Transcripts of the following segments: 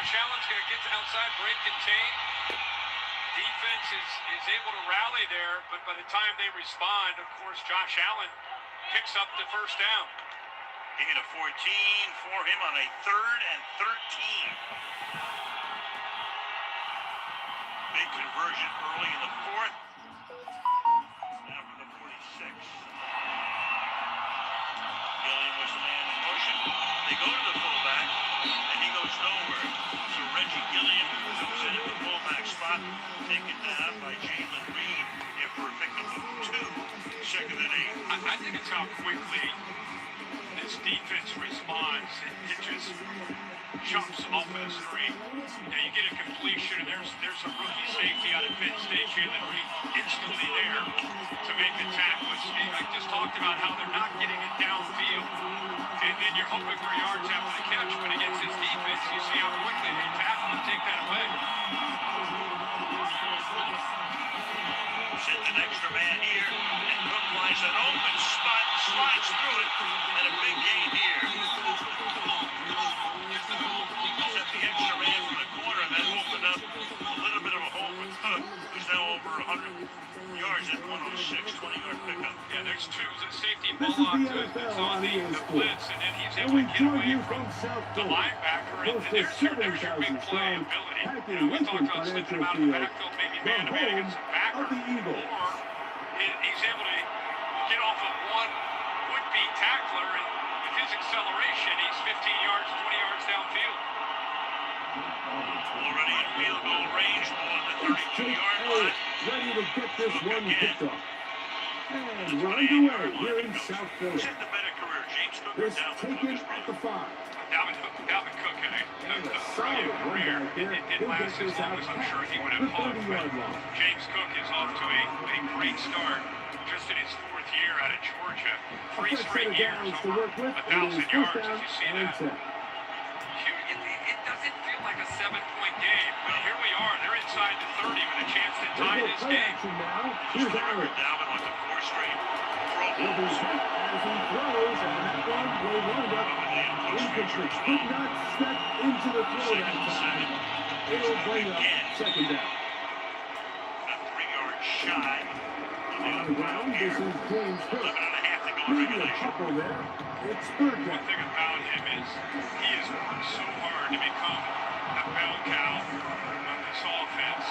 Josh Allen's going to get to outside, break, contain. Defense is able to rally there, but by the time they respond, of course, Josh Allen picks up the first down. Gain of 14 for him on a 3rd and 13. Big conversion early in the 4th. Now for the 46. Gilliam was the man in motion. They go to the fullback, and he goes nowhere. So Reggie Gilliam comes in at the fullback spot, taken down by Jalen Reed for a pickup of 2, 2nd and 8. I think it's how quickly this defense responds. It just jumps off of the screen. You get a completion, and there's a rookie safety out of Penn State, Jalen Reed, instantly there to make the tackle. I just talked about how they're not getting it downfield, and then you're hoping for yards after the catch, but against this defense, you see how quickly they tackle and take that away. Sends an extra man here, and Cook finds an open spot, slides through it, and a big gain here. Set the extra man from the corner, and that opened up a little bit of a hole for Cook, who's now over 100 yards at 106, 20-yard pickup. Yeah, there's 2. The safety Bullock that's on the blitz, and then he's able to get away from the linebacker, and there's your big play ability. We talked about slipping him out of the backfield, maybe man-to-man against the backer, or he's able to get off of one would-be tackler, and with his acceleration, he's 15 yards, 20 yards downfield. Already in field goal range on the 32-yard line. Ready to get this one picked up. And right away here in South Philly. Set the better career. James Cook is taken at the 5. Dalvin Cook had a brilliant career. It didn't last as long as I'm sure he would have hoped. James Cook is off to a great start. Just in his 4th year out of Georgia. 3 straight years over 1,000 yards, as you see that. It doesn't feel like a 7-point game, but here we are. They're inside the 30 with a chance to tie this game. Here's Aaron. Dalvin with the 4 straight Pro With his Bowls. head as he throws, and that one will wind up incomplete. Could not step into the throw that time. It'll bring up 2nd down. A 3-yard shy. On the ground, this is James Cook. 11 and a half to go in Maybe a regulation. couple there. It's 3rd down. One thing about him is he has worked so hard to become a bell cow of this offense.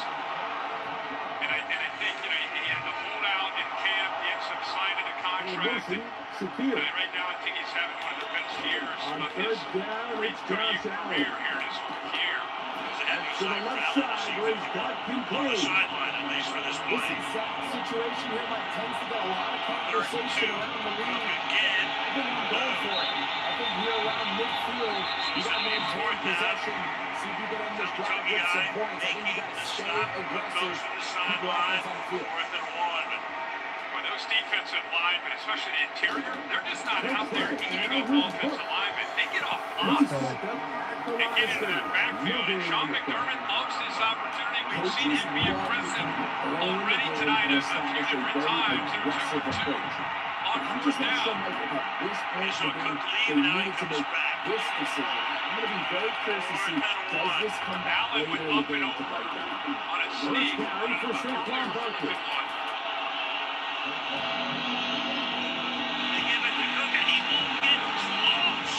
And I think, he had the holdout in camp. He had some sign of the contract. And right now, I think he's having one of the best years of his 3-year career here in his 4th year. To the left side where he's got On the sideline, at least for this play. This exact situation here might tend to get a lot of conversation around the league. Again. I think we go for it. I think here around midfield, you got to maintain possession. See if you can end this drive with some points. I think you got to stay aggressive. Keep your offense on the field. 4th and 1. Well, those defensive linemen, especially the interior, they're just not out there eating up offensive linemen. They get off blocks and get into that backfield. And Sean McDermott loves this opportunity. We've seen him be aggressive already tonight a few different times. He was 2 for 2 on 4th down. So Cook leave, now he comes back. This decision, I'm going to be very curious to see, does this come back Allen went later in the up and game over to bite them? on a sneak. For Saquon Barkley. They give it to Cook, and he won't get close.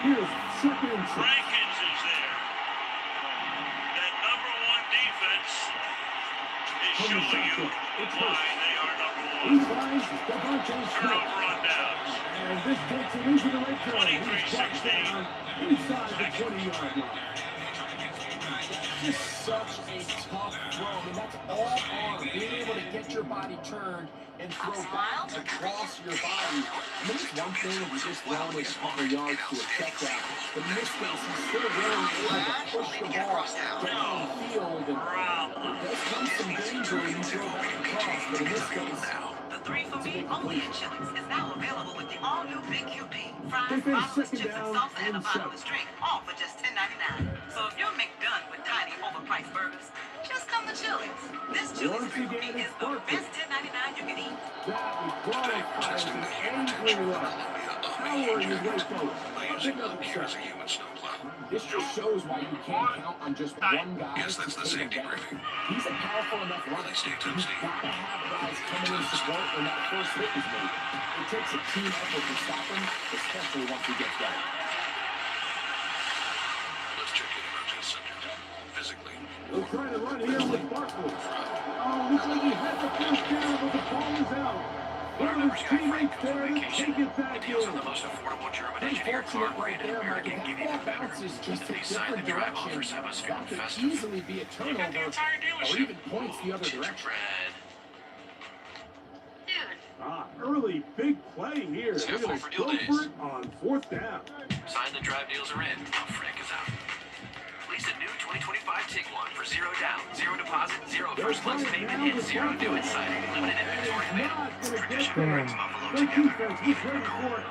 Here's 2nd and 6. Rankins is there. That number 1 defense is showing you why they are number 1. He finds Devontae Smith. Turnover on downs. And this takes him into the red zone. He's 23-16. brought down inside the 20-yard line. Just such a tough throw. I mean, that's all arm. Being able to get your body turned and throw back across your body. I mean, it's one thing if you just throw it a couple yards to a check down. But in this case, he's still really able to push the ball downfield. And there's come some danger when you throw back across. But in this case, The 3 for Me only in Chili's is now available with the all-new Big QP. Fries, Defense bottomless second chips, and down salsa, and a and bottomless drink, all for just $10.99. So if you're McDone with tiny, overpriced burgers, just come to Chili's. This Chili's 3 for Me is the best $10.99 you can eat. That was qualified as an angry run. Powering his way forward. Closing up. Here's a human snowplow. This just shows why you can't count on just one guy. Yes, that's the to take safety him down. briefing. He's a powerful enough runner. Stay tuned, You've Steve. got to have guys coming in support when that first hit is made. It takes a team effort to stop him, especially once he gets going. Let's check in about your subject. Physically. They'll try to run here with Barkley. Oh, looks like he had the first down, but the ball is out. One of his teammates there to take it back Deals on in. the most affordable German Pretty engineered car fortunate right brand in there, America Mike. and give If you that the better. bounces just If a they sign the different drive direction, offers, have us feeling that could festive. easily be a You got the turnover entire or dealership. even points the other direction. Gingerbread. Early big play here. It's They're here gonna for deal go days. for it on fourth down. Sign the drive deals are in. Now Frank is out. Lease a new 2025 Tiguan for $0 down, 0 deposit, 0 first month's payment, and 0 due at signing. Limited inventory available. Tradition brings Buffalo The together. defense was ready for it,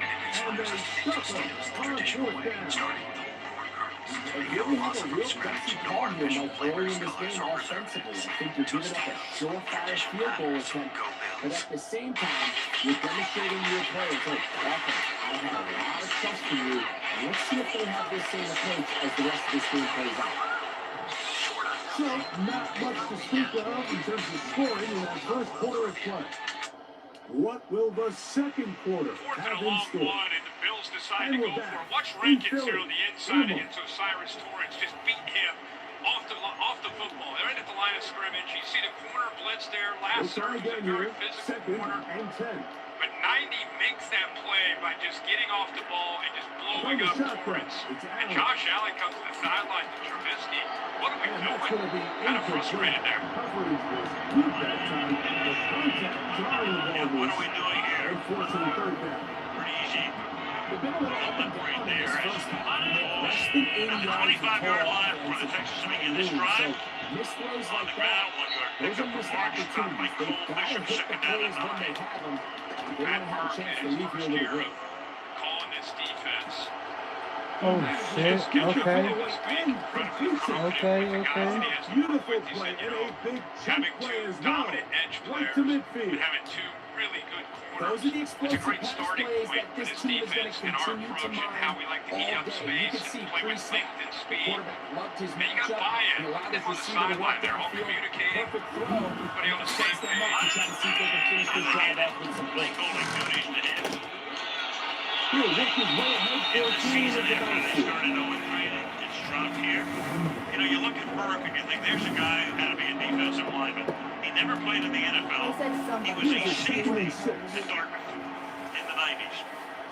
and they stuck them on Traditional fourth way, down. starting with the Horn Kernels. And you really have a real gutsy call here, Mike, early in this game offensively. I think you're giving up a surefire field goal attempt, but at the same time, you're demonstrating to your players, hey, offense, I have a lot of trust in you, and let's see if they have this same approach as the rest of this game plays out. So, not much to speak of in terms of scoring in that first quarter of play. What will the second quarter Fourth and have a in long store? one, and the Bills decide And to we're go back for it. Watch in Rankins here Philly. on the inside Umo. against Osiris Torrance. Just beat him off the football. They're right at the line of scrimmage. You see the corner blitz there. We'll Last try serve was a again very here. physical Second corner. and 10. But 90 makes that play by just getting off the ball and just blowing From up the shotgun, Torrance. it's And Allen. Josh Allen comes to the sideline to Trubisky. What are we And that's going to be doing? Kind of frustrated there. Coverage was good that time. The contact drawing the ball And what are loose we doing here? and forcing third down. Pretty easy. They've been a little up and Right down in there. this first half. Less than 80 yards of 25-yard total line for offense the Texans to and begin this lose. drive. So, missed throws On like the that, ground, 1-yard those are pickup missed for March. Dropped by opportunities. Cole They've got to Bishop, hit the second down plays and when they 9. have them. They're going Matt to have a Burke chance in to his leave here first a year little of bit. calling this defense. Oh shit, okay. Beautiful play and a big chunk Having play two as well. dominant edge Right players to and midfield. having two really good Those corners. are the It's a explosive great pass starting plays point that for this this team is going defense to and our continue to approach and mine how we like to all eat up day. You space can see and play with pre-snap. length and The speed. quarterback loved his Man, you got matchup. buy-in. He allowed Them his on the receiver to sideline, work they're all downfield. communicating. Perfect throw. Everybody on the Sets same them up to try to see if they can finish this drive off with some Play plays. calling duties to him. He'll work his way ahead In for a the team season of the after they backfield. started 0-3, it's dropped here. You know, you look at Burke and you think there's a guy who had to be a defensive lineman. He never played in the NFL. He was a safety at Dartmouth in the 90s.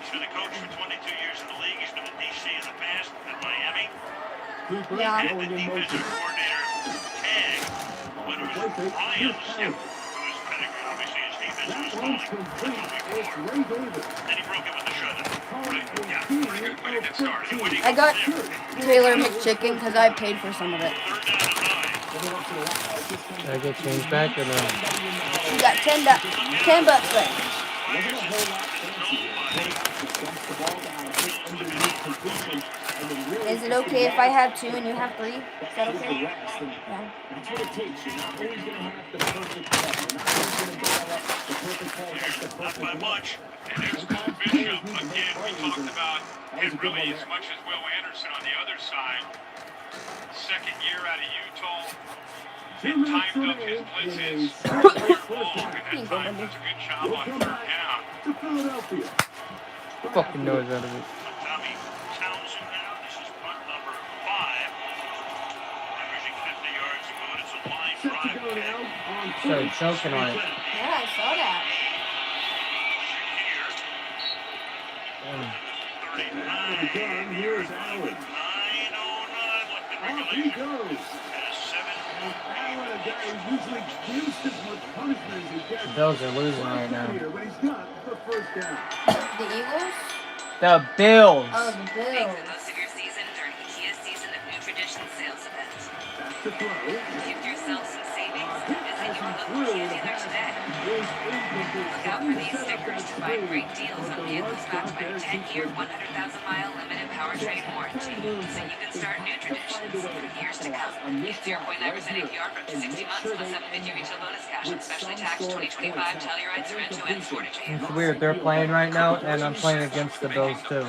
He's been a coach for 22 years in the league. He's been at DC in the past, at Miami. Cooper Yeah. And the going in defensive motion. coordinator, Tag, when it was Ryan, whose pedigree, obviously, his defense That was one's calling. complete. It's Ray Davis. Then he broke it with the shutout. Calling a Yeah, team pretty good way to of get started. 13. I got Taylor McChicken because I paid for some of it. Third down and 9. Did I get changed back or no? You got $10 back. Wasn't a whole lot fancy. Just dumps the ball down, hit underneath completion, and then really Is it okay if I have 2 and you have 3? Is that is the okay? rest. And Yeah. that's what it takes. You're not always going to have the perfect play. You're not always going to develop the perfect play against the Not perfect by look. much. And there's Cole Bishop again. We talked about him really as much as Will Anderson on the other side. Second year out of Utah. 2 And minutes timed up his remain in a blitzes. short Third first long, down. and that time does a good job We'll on come third back down. to Philadelphia. Fucking nose out of it. Tommy Townsend now. This is punt number 5. Averaging 50 yards a good. It's a line Set to drive. go now on Started fourth choking on and it. 10. Yeah, I saw that. Here. Damn. 39. Gun, here's Allen. 9:09 left in Off he regulation. goes. Has 7. And Allen, a guy who usually gives as much punishment as he gets. The Bills are losing right now. Here, but he's got the first down. The Eagles? The Bills. Oh, the Make Bills. the most of your season during IKEA's Season of New Traditions sales event. Back to throw. Gift yourself some savings Visit your local Kia dealer today. Look out for these stickers to find great deals on vehicles backed by a 10-year, 100,000-mile limited powertrain warranty, so you can start new traditions for years to come. Get 0.9% APR for up to 60 months plus 750 retail bonus cash, especially taxed 2025. Telluride Sorento and Sportage. It's weird. They're playing right now, and I'm playing against the Bills too.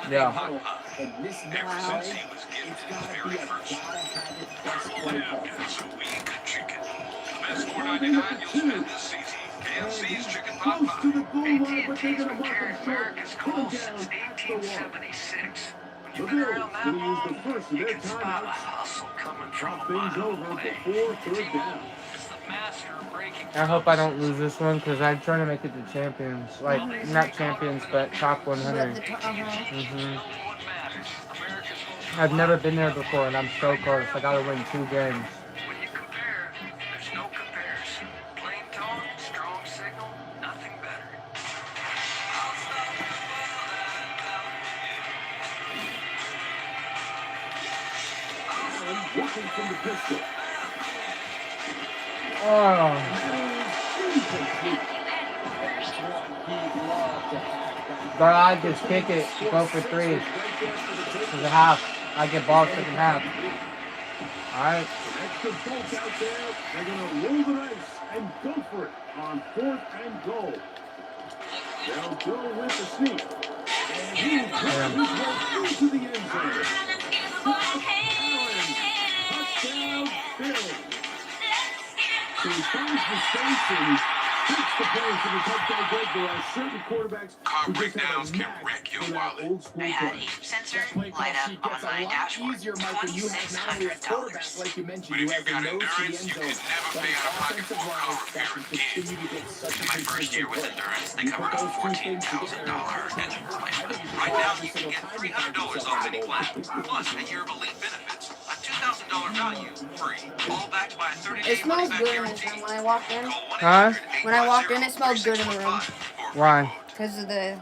Yeah. Ever since he was given his very first so we could chicken. The best $4.99 you'll spend this season. KFC's Chicken Pot Pie. AT&T's been carrying America's calls since 1876. When you've been around that long, you can spot a hustle coming from a mile away. T-Mobile is the master of breaking. I hope I don't lose this one because I'm trying to make it to champions. Like, not champions, but top 100. I've never been there before, and I'm so close. I gotta win 2 games. When you compare, there's no comparison. Plain talk, strong signal, nothing better. Working from the pistol. Oh. But I just kick it, go for 3. For the half. I get ball second half. Alright. Extra folks out there. They're going to roll the dice and go for it on 4th and goal. They'll go with the sneak. And he'll drive his way into the end zone. Touchdown, Bills. So he finds the space and takes the play for the touchdown break. There are certain quarterbacks who just have a knack for that old school I had play. heat sensor light up on my dashboard. $2,600. Like you mentioned, But you if have you've got the nose to the endurance, end you zone. can never But pay out of pocket offensive for a car lines if that you're can a kid. continue to get such In my first year with endurance, they covered a $14,000 engine replacement. Right now, you can get $300 off any plan, plus a year of elite benefits. A $2,000 value free, all backed by a 30-day It smells money-back good in this guarantee. room when I walked in. Huh? When I walked in, it smelled good in the room. Why? Because of that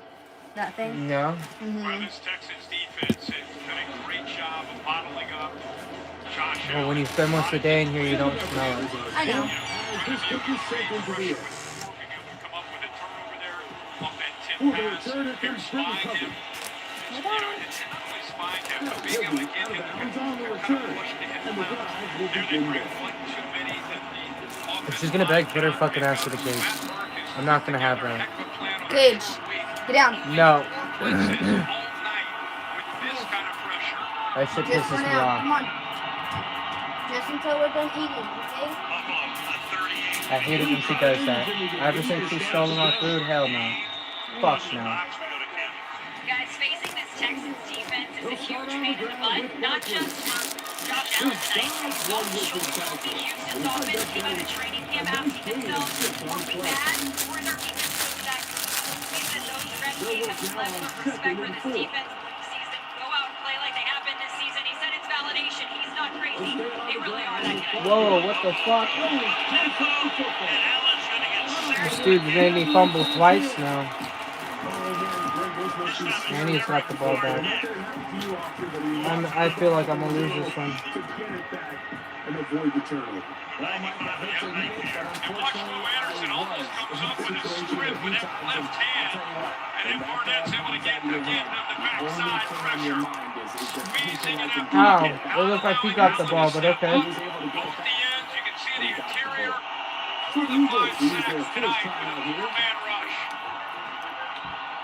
thing. No. Mm-hmm. This Texans defense has done a great job of bottling up Josh Well, when you spend most of the day in here, you don't smell it. As I know. this kick is sent into the air. come up with a turnover there off that tip For the pass. return, it comes through the cover. You know, it's typically spine him, but being able to get him Out on the return. And the drive will begin there. If she's gonna beg, put her fucking ass to the cage. I'm not gonna have that. Cage, get down. No. That shit pisses me off. Come on. Just until we're done eating, okay? I hate it when she does that. Ever since she stole my food, hell no. Fuck no. Guys, facing this Texans defense is a huge pain in the butt, not just for Josh Allen tonight. Both Houston's offense came out of training camp asking themselves, are we bad, or is our defense really that good? These are those referees have less respect for this defense sees them go out and play like they have been this season. He said it's validation. He's not crazy. They really are that good. Whoa, what the fuck? This dude made me fumble twice now. And he's got the ball back. I feel like I'm gonna lose this one. And avoid the turnover. And watch Lou Anderson almost comes up with a strip with that left hand. And then Barnett's able to get again the backside pressure. Squeezing in that How? pocket. It looked like he got the ball, but okay. Both the ends, you can see the interior. For the 5 sacks tonight with a 4-man rush.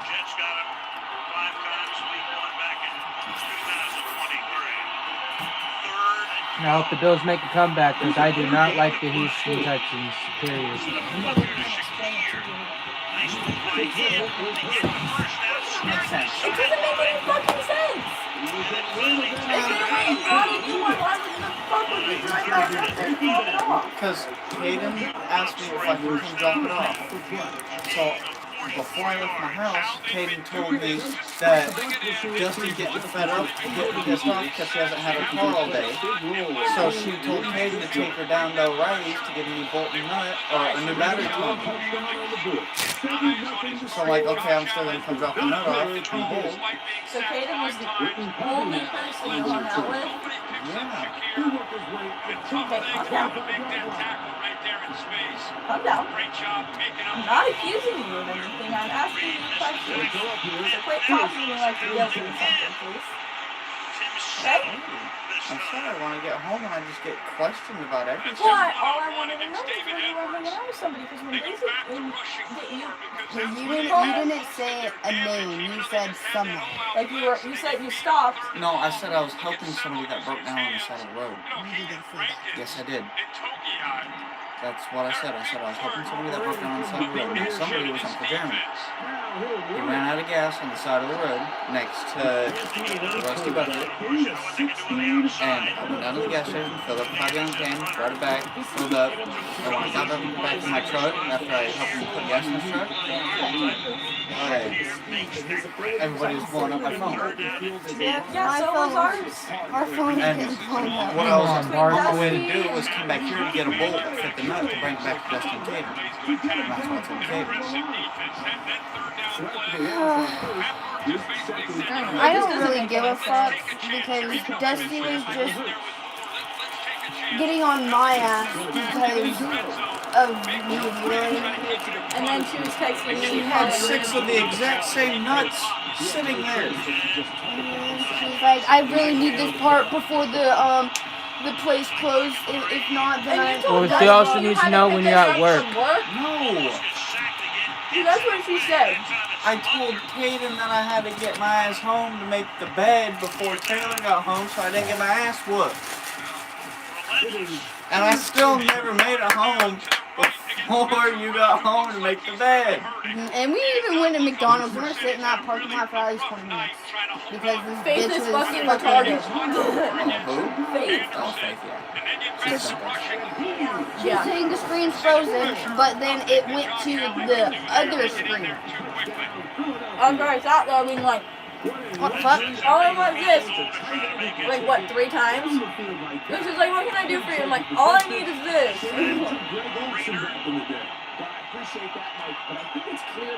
Jets got him 5 times week 1 back in 2023. Third and I hope the Bills make a comeback because I do not like the Houston Texans, period. nice move by him. They get the first down. It doesn't make any fucking sense. Because Hayden asked me if I could come drop it off. So before I left my house, Hayden told me that Justin getting fed up, getting pissed off because she hasn't had her car all day. So she told Hayden to take her down to O'Reilly's to get a new bolt and nut or a new battery pump. So I'm like, okay, I'm still gonna come drop the nut off and bolt. So Kaden was the only person you hung out with He worked his way And up. tough thing to make that tackle right there in space. Calm down. Great job making up. I'm not accusing you of anything. I'm asking you questions. So quit talking to me like you're guilty of something, please. Okay? I'm sorry, I want to get home and I just get questioned about everything. Well, all I wanted to know is when you were hanging out with somebody, because when You didn't say a name. You said someone. like you said you stopped. No, I said I was helping somebody that broke down on the side of the road. You didn't say that. Yes, I did. In Tokyo. That's what I said. I said I was helping somebody that broke down on the side of the road. And somebody was Uncle Jeremy. He ran out of gas on the side of the road next to Rusty Bucket. And I went down to the gas station, filled up a 5-gallon can, brought it back, filled up. And when I got back to my truck, after I helped him put gas in his truck, everybody was blowing up my phone. Yeah, so was ours. Our phone is And getting blown up. what I was on the way to do was come back here to get a bolt that fit the nut to bring it back to Dustin Cable. And that's what's in the cable. I don't really give a fuck because Dusty was just getting on my ass because of me, you know what I mean? And then she was texting me. She had 6 of the exact same nuts sitting there. She's like, I really need this part before the place closed. If not, then I. Well, she also needs to know when you're at work. No! That's what she said. I told Caden that I had to get my ass home to make the bed before Taylor got home so I didn't get my ass whooped. And I still never made it home before you got home to make the bed. And we even went to McDonald's. We were sitting in that parking lot for at least 20 minutes. Because this Faith bitch is was fucking retarded. Who? Faith. Oh, Faith, yeah. She's simple. She was saying the screen's frozen, but then it went to the other screen. I'm sorry, stop loading like. What the fuck? All I want is this. Like what, 3 times? This is like, what can I do for you? I'm like, all I need is this.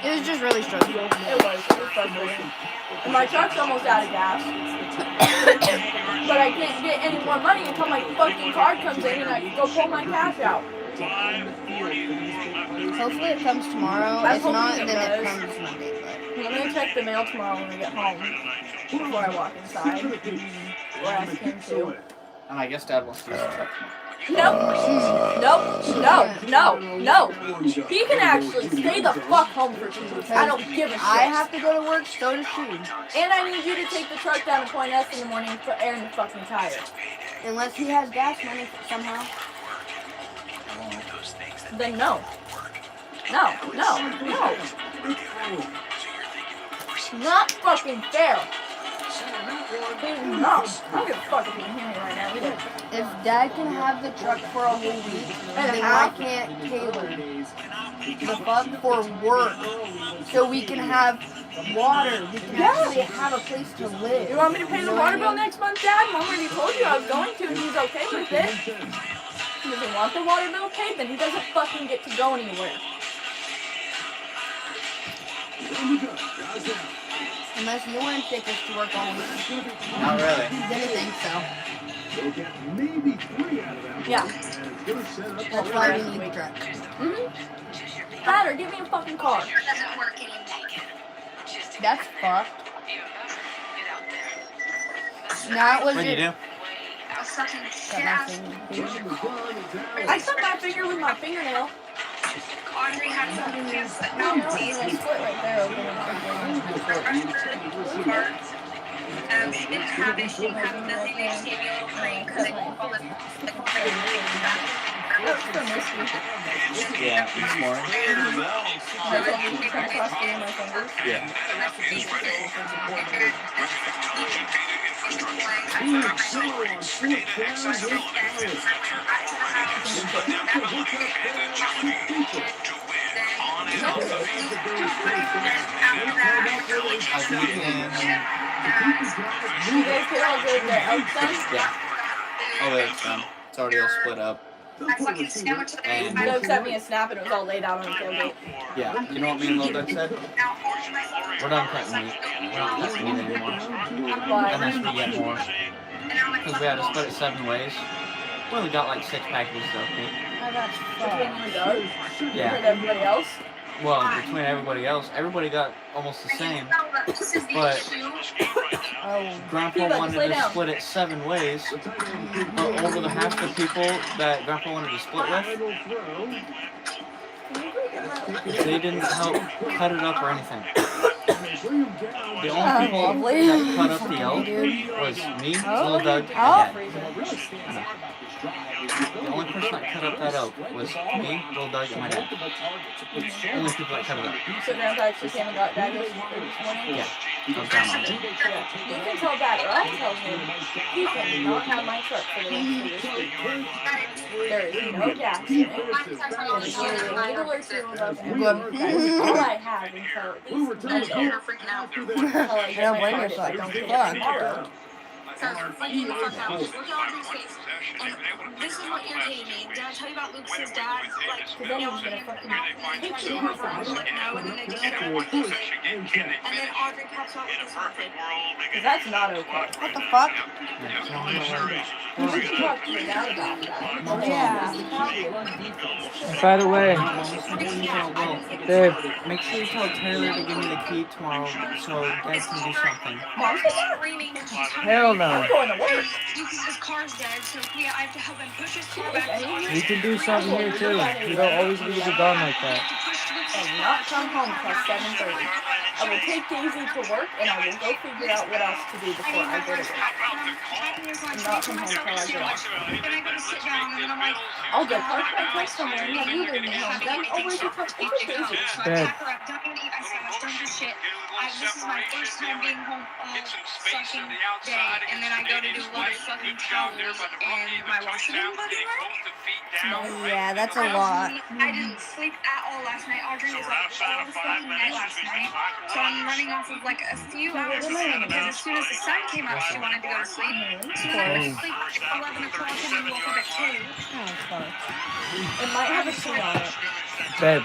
It was just really stressful. It was frustrating. And my truck's almost out of gas. But I can't get any more money until my fucking card comes in and I can go pull my cash out. Hopefully it comes tomorrow. I'm If not, hoping then it it does. comes Monday. I'm gonna check the mail tomorrow when we get home. Before I walk inside. Or ask him to. And I guess Dad wants to use the truck. No. He can actually stay the fuck home for 2 weeks. I don't give a shit. I have to go to work, so does she. And I need you to take the truck down to Point S in the morning for airing the fucking tire. Unless he has gas money somehow. Then no. No. Not fucking fair. No. I don't give a fuck if you can hear me right now either. If Dad can have the truck for a whole week, then why can't Taylor? The fuck for work. So we can have water. We can actually have a place to live. You want me to pay the water bill next month, Dad? Mom already told you I was going to, and he's okay with it. He doesn't want the water bill paid, then he doesn't fucking get to go anywhere. Unless you want to take us to work all week. Not really. Didn't think so. Yeah. That's why we need the truck. Dad, or give me a fucking car. That's fucked. Now it was What'd you do? I cut my finger with my fingernail. Audrey had something to do I split right there open. she didn't have it. She didn't have nothing. They just gave me a little cream because they didn't call it. Yeah, it's more. Yeah. You guys get all the eggs done? Yeah. Oh, wait, it's done. It's already all split up. And Doug sent me a snap and it was all laid out on the tailgate. yeah, you know what me and Lil Doug said? We're done cutting meat. We're not cutting meat anymore. Why? Unless we get more. because we had to split it 7 ways. We only got like 6 packages of meat. I got Between you and Doug? Yeah. Compared to everybody else? Well, between everybody else, everybody got almost the same. But Grandpa wanted to split it 7 ways. But over the half the people that Grandpa wanted to split with, they didn't help cut it up or anything. The only people that cut up the elk was me, Little Doug, and Dad. The only person that cut up that elk was me, Little Doug, and my dad. Only people that cut it up. So Grandpa actually came and got Dad this morning? Yeah, I was down on it. Yeah. You can tell Dad, or I'll tell him, he cannot have my truck for the rest of this week. There is no gas in it. There's literally a needle or two of us, and that's all I have until at least Monday. freaking out. Until I I get don't my blame card yourself. back on Fuck. tomorrow. So freaking the fuck out. Look at Audrey's face. And this is what irritated me. Did I tell you about Lucas's dad? Like, Then I'm gonna fucking tried to get her phone, like, no, and then they just started working. And then Audrey pops out with this method. Because that's not okay. What the fuck? You should talk to your dad about that. Yeah. By the way, babe, Make sure you tell Taylor to give me the key tomorrow so Dad can do something. Mom said that? Screaming. hell no. I'm going to work. Lucas's car's dead, so yeah, I have to help him push his car back. We can do something here too. You don't always need to be gone like that. And not come home till 7:30. I will take Daisy to work and I will go figure out what else to do before I go to work. Not come home till I get off. Then I go to sit down, and then I'm like, I'll go park my car somewhere and have you bring me home. Then I'll wait to touch Daisy. so I Babe. pack her up, don't even eat my sandwich, don't do shit. This is my first time being home all fucking day, and then I go to do a lot of fucking towels and my washing room, by the way. Yeah, that's a lot. I didn't sleep at all last night. Audrey was up all fucking night last night. So I'm running off of like a few hours of sleep because as soon as the sun came up, she wanted to go to sleep. So then I went to sleep at 11 o'clock and then woke up at 2. It might have a tune on it. Babe,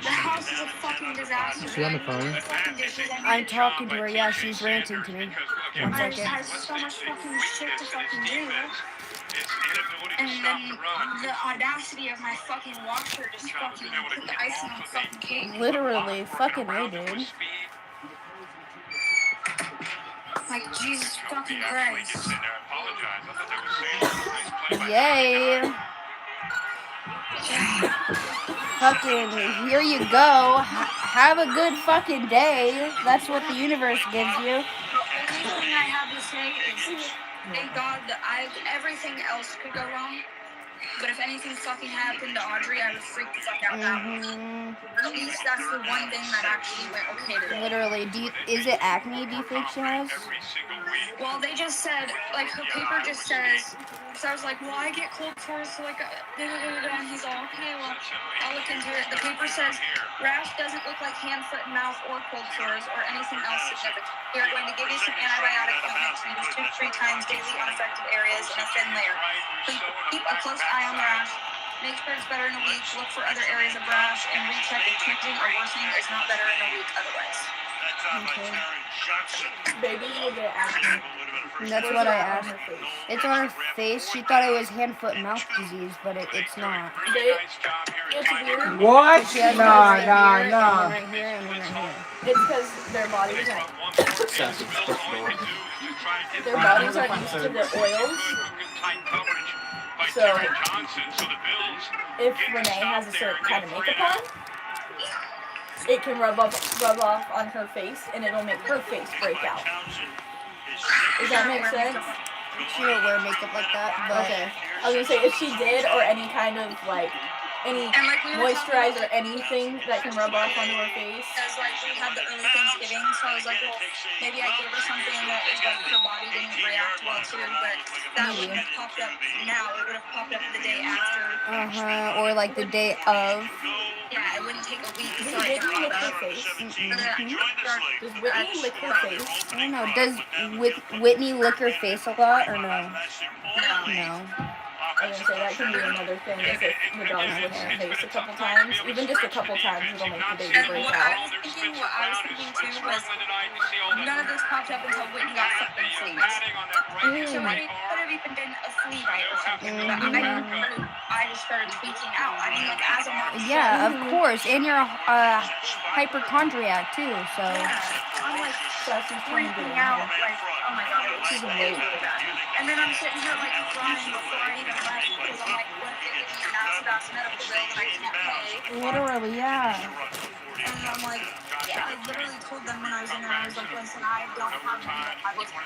The house is a fucking disaster. is she on the phone? Fucking dishes. I'm talking to her. Yeah, she's ranting to me. One I just second. have so much fucking shit to fucking do. And then the audacity of my fucking washer just fucking put the icing on the fucking cake. Literally, fucking A, dude. Like, Jesus fucking Christ. Yay. Fucking, here you go. Have a good fucking day. That's what the universe gives you. The only thing I have to say is, thank God that everything else could go wrong. But if anything fucking happened to Audrey, I would freak the fuck out that much. At least that's the one thing that actually went okay today. Literally, is it acne, do you think she has? Well, they just said, like, her paper just says, so I was like, well, I get cold sores, so like, and he's all, okay, well, I'll look into it. The paper says, rash doesn't look like hand, foot, and mouth, or cold sores, or anything else significant. We are going to give you some antibiotic ointment to use 2 to 3 times daily on affected areas in a thin layer. Please keep a close eye on the rash. Make sure it's better in a week. Look for other areas of rash and recheck if changing or worsening is not better in a week otherwise. Okay. Babies will get acne. That's what I asked. It's on her face. She thought it was hand, foot, and mouth disease, but it's not. It's weird. What? She has Nah, one nah, right nah. here, and one right here, and one right here. It's because their bodies aren't used to the oils. So, if Renee has a certain kind of makeup on, it can rub off on her face, and it'll make her face break out. Does that make sense? She don't wear makeup like that, but Okay. I was gonna say, if she did, or any kind of, like, any And like we were talking moisturizer, anything that can rub off onto her face. Because like we had the early Thanksgiving, so I was like, well, maybe I gave her something that was like her body didn't react well to, but that wouldn't have popped up now. It would have popped up the day after. or like the day of. Yeah, it wouldn't take a week Does for it to Whitney lick pop her up. face? Does Does Whitney lick her face? I don't know. Does Whitney lick her face a lot or no? No. I was gonna say, that can be another thing, is if the dog's licking her face a couple times. Even just a couple times, it'll make the baby And break what out. I was thinking too was none of this popped up until Whitney got something sleeves. So Whitney put even been a flea bite or something. But I just started freaking out. I mean, like, as a mom. Yeah, of course. And you're a hypochondriac too, so. I'm like freaking out, like, oh my god, it was really bad. And then I'm sitting here like crying before I even left because I'm like, what if they give me an ass medical bill that I can't pay? Literally, yeah. And I'm like, I literally told them when I was in there, I was like, listen, I don't have money. I'm not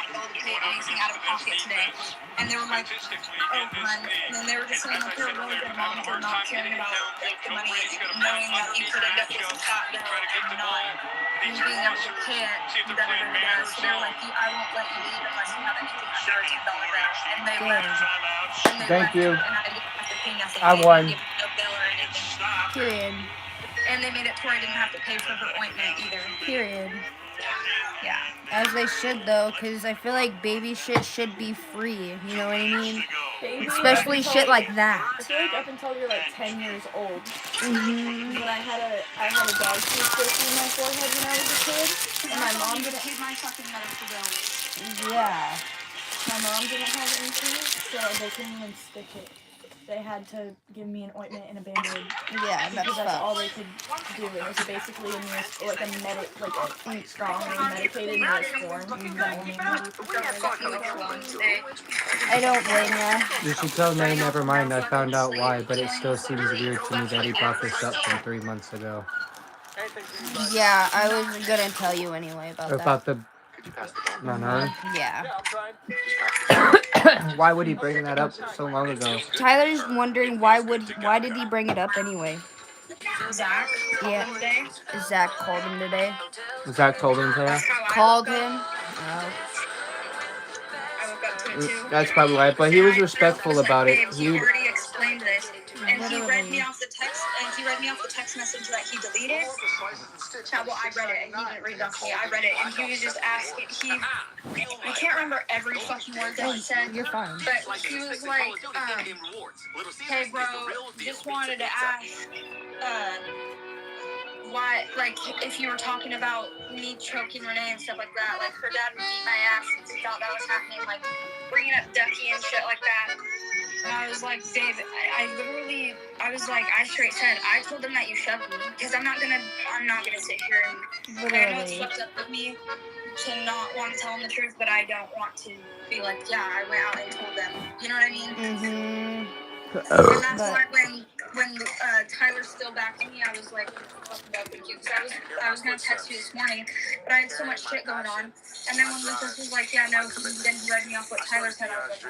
able to pay anything out of pocket today. And they were like, oh, hun. And then they were just saying, like, you're a really good mom for not caring about like, the money, knowing that you could end up with a fat bill and not being able to pay it. So they were like, I won't let you eat unless you have anything under a $10 bill. And they left. Thank you. And I didn't have to pay nothing. I won. No bill or anything. Period. And they made it to where I didn't have to pay for her ointment either. Period. Yeah. As they should though, because I feel like baby shit should be free. You know what I mean? Baby, Especially shit like that. I feel like up until you're like 10 years old. Mhm. When I had a dog food station in my forehead when I was a kid, and my mom didn't pay my fucking medical bill. Yeah. My mom didn't have insurance, so they couldn't even stick it. They had to give me an ointment and a Band-Aid. Yeah, Because that's all they could do. It was basically like a strongly medicated form. I don't blame ya. You should tell Nay never mind, I found out why, but it still seems weird to me that he brought this up from 3 months ago. Yeah, I was gonna tell you anyway about that. About the runner? Yeah. Why would he bring that up so long ago? Tyler's wondering why did he bring it up anyway? Zach? Yeah. Zach called him today. Zach told him to? Called him. I woke up to it too. That's probably right, but he was respectful about it. He already explained this, and he read me off the text message that he deleted. Well, I read it, and he didn't read it off me. I read it, and he was just asking. I can't remember every fucking word that he said. You're fine. But he was like, hey, bro, just wanted to ask, why, like, if you were talking about me choking Renee and stuff like that, like, her dad would beat my ass since he thought that was happening, like, bringing up Ducky and shit like that. And I was like, Dave, I straight said, I told him that you shoved me, because I'm not gonna sit here and, I know it's fucked up with me to not want to tell him the truth, but I don't want to be like, yeah, I went out and told them, you know what I mean? Mhm. And that's why when Tyler's still backing me, I was like, fucking done with you, because I was gonna text you this morning, but I had so much shit going on. And then when Lucas was like, yeah, no, then he read me off what Tyler said, I was like,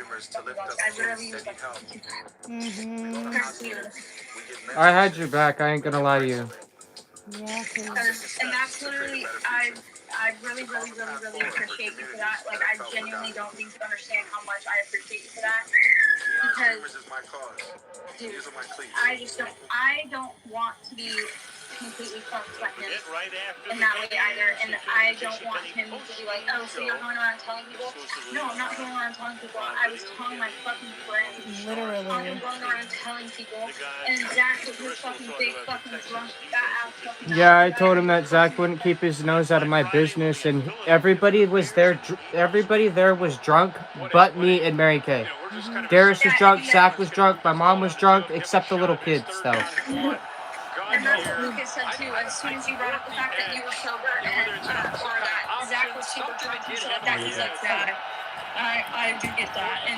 I literally was like, I had your back, I ain't gonna lie to you. Yeah, and that's literally, I really, really, really, really appreciate you for that. Like, I genuinely don't think you understand how much I appreciate you for that. Because, dude, I don't want to be completely fucked by him in that way either. And I don't want him to be like, oh, so you're going around telling people? No, I'm not going around telling people. I was telling my fucking friends. Literally. I'm going around telling people. And Zach was his fucking big fucking drunk, fat ass fucking. Yeah, I told him that Zach wouldn't keep his nose out of my business, and everybody was there. Everybody there was drunk, but me and Mary Kay. Darius was drunk, Zach was drunk, my mom was drunk, except the little kids, though. And that's what Lucas said too. As soon as you brought up the fact that you were sober and or that Zach was super drunk and shit like that, he's like, yeah, I do get that. And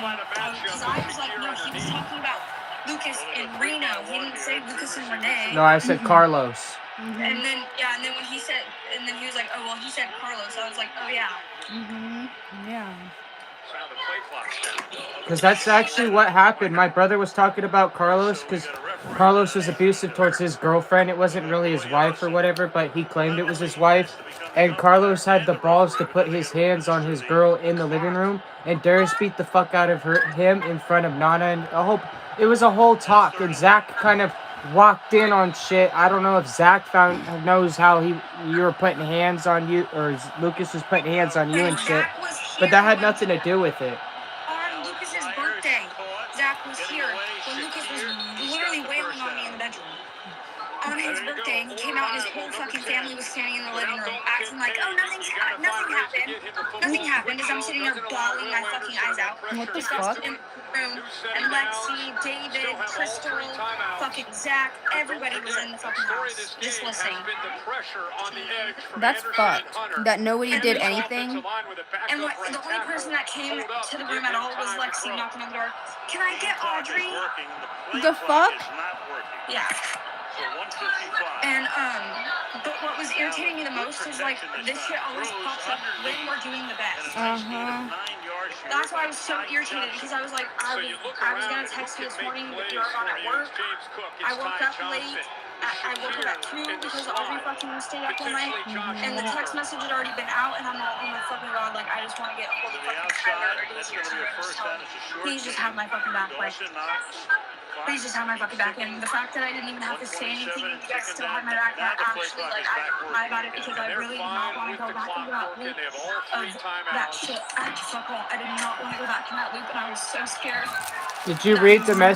because I was like, no, he was talking about Lucas and Reno. He didn't say Lucas and Renee. No, I said Carlos. And then when he said, and then he was like, oh well, he said Carlos. I was like, oh yeah. Yeah. Because that's actually what happened. My brother was talking about Carlos because Carlos was abusive towards his girlfriend. It wasn't really his wife or whatever, but he claimed it was his wife. And Carlos had the balls to put his hands on his girl in the living room. And Darius beat the fuck out of him in front of Nana. And it was a whole talk. And Zach kind of walked in on shit. I don't know if Zach knows how you were putting hands on you, or Lucas was putting hands on you and shit. But that had nothing to do with it. On Lucas's birthday, Zach was here when Lucas was literally wailing on me in the bedroom. On his birthday, he came out and his whole fucking family was standing in the living room, acting like, oh, nothing happened. happened? Nothing happened as I'm sitting there bawling my fucking eyes out. What the Just fuck? in the room, and Lexi, David, Crystal, fucking Zach, everybody was in the fucking house just listening. That's fucked. That nobody did anything. And what, the only person that came to the room at all was Lexi knocking on the door. Can I get Audrey? The fuck? Yeah. And but what was irritating me the most is like this shit always pops up when we're doing the best. That's why I was so irritated because I was like, I was gonna text you this morning, but you were gone at work. I woke up late. I woke up at 2 because Audrey fucking stayed up all night, and the text message had already been out, and I'm all, oh my fucking god, like I just want to get a hold of fucking Tyler, or he's here to just tell him, please just have my fucking back, like, please just have my fucking back. And the fact that I didn't even have to say anything, you guys still had my back, that actually, like, I feel bad about it because I really did not want to go back into that loop of that shit. I did not want to go back in that loop, and I was so scared. Did you read the message?